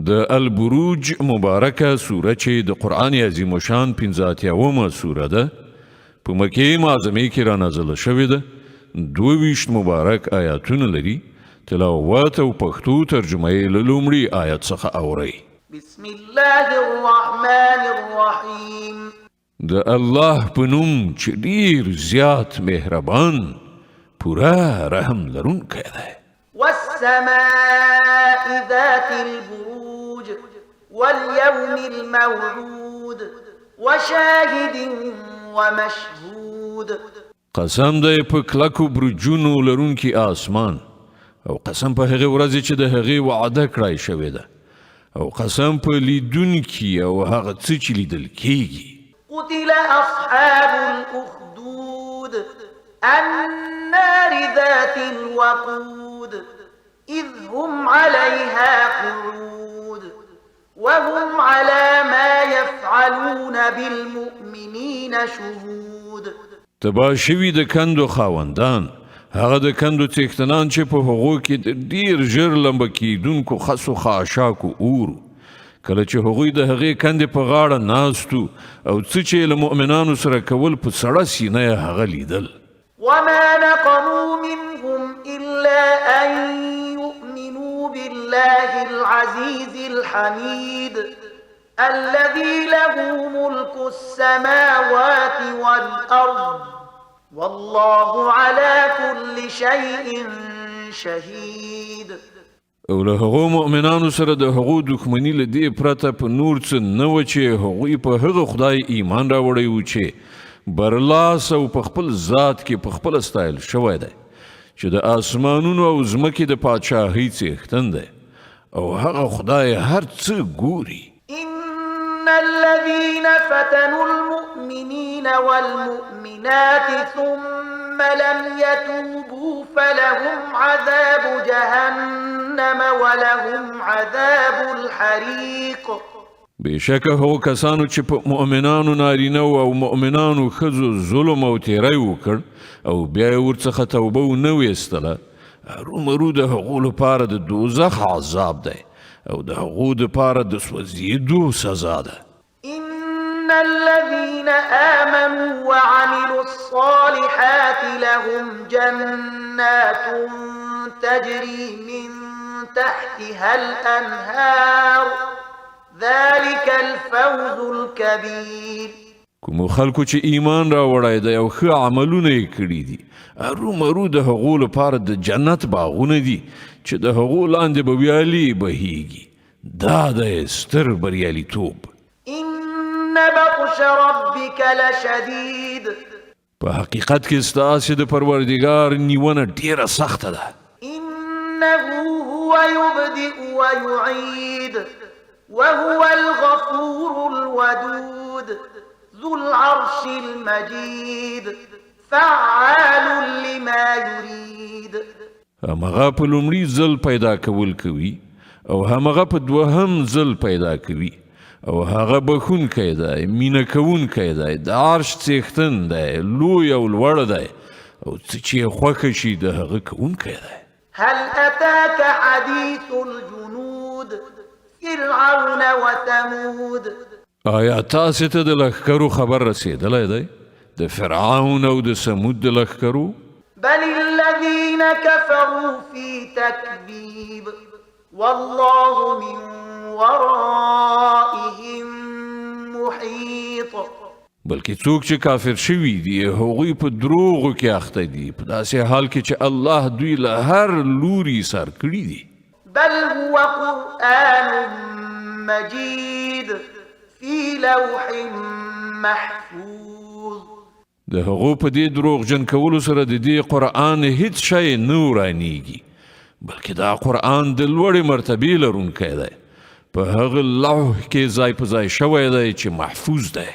د البروج مبارکه سوره چې د قرآن عظیم شان 85مه سوره ده په مکې معظمې کې را نازله شوې ده 22 مبارک آیاتونه لري تلاوت او پښتو ترجمه یې له لومړي آیت څخه اورئ بسم الله الرحمن الرحیم د الله په نوم چې ډیر زیات مهربان پورا رحم لرونکی دی والسماء ذات البروج واليوم الموعود وشاهد ومشهود قسم دی په کلکو برجونو لرونکي آسمان او قسم په هغه ورځ چې د هغې وعده کړای شوې ده او قسم په لیدونکي او هغه څه چې لیدل کیږي قتل أصحاب الأخدود النار ذات الوقود إذ هم عليها قعود وهم على ما يفعلون بالمؤمنين شهود تبا شوي د کندو خاوندان هغه د کندو څښتنان چې په هغو کې د ډیر ژر لمبه کیدونکو خسو خاشاکو اورو کله چې هغوی د هغې کندې په غاړه ناستو او څه چې له مؤمنانو سره کول په سړه سینه یې هغه لیدل وما نقموا منهم إلا أن يؤمنوا بالله العزيز الحميد الذي له ملك السماوات والأرض والله على كل شيء شهيد او له هغو مؤمنانو سره د هغو دښمني له دې پرته په نور څه نه و چې هغوی په هغه خدای ایمان راوړی و چې برلاس او په خپل ذات کې په خپل ستایل شوی دی چې د آسمانونو او ځمکې د پادشاهۍ څښتن دی او هغه خدای هر څه ګوري إن الذين فتنوا المؤمنين والمؤمنات ثم لم يتوبوا فلهم عذاب جهنم ولهم عذاب الحريق بېشکه هغو کسانو چې په مؤمنانو نارینه او مؤمنانو ښځو ظلم او تیری وکړ او بیا یې ورڅخه توبه ونه ویستله هرومرو د هغو لپاره د دوزخ عذاب دی او د هغو دپاره د سوځېدو سزا ده إن الذين آمنوا وعملوا الصالحات لهم جنات تجري من تحتها الأنهار ذلك الفوز الكبير کومو خلکو چې ایمان راوړی دی او ښه عملونه یې کړي دي هرومرو د هغو لپاره د جنت باغونه دي چې د هغو لاندې به ویالې بهیږي دا دی ستر بریالیتوب إن بطش ربك لشديد په حقیقت کې ستاسې د پروردګار نیونه ډیره سخته ده إنه هو يبدئ ويعيد وهو الغفور الودود ذو العرش المجيد فعال لما يريد همغه په لومړي ځل پیدا کول کوي او همغه په دوهم ځل پیدا کوي او هغه بخونکی دی مینه کوونکی دی د عرش څښتن دی لوی او لوړ دی او څه چې یې خوښه شي د هغه کوونکی دی هل أتاك حديث الجنود فرعون وثمود آیا تاسې ته د لښکرو خبر رسېدلی دی د فرعون او د سمود د لښکرو بل الذين كفروا في تكذيب والله من ورائهم محيط بلکې څوک چې کافر شوي دي هغوی په دروغو کې اخته دي په داسې حال کې چې الله دوی له هر لوري سر کړي دي بل هو قرآن مجيد في لوح محفوظ د هغو په دې دروغجن کولو سره د دې قرآن هیڅ شی نه ورانیږي بلکې دا قرآن د لوړې مرتبې لرونکی دی په هغه لوح کې ځای په ځای شوی دی چې محفوظ دی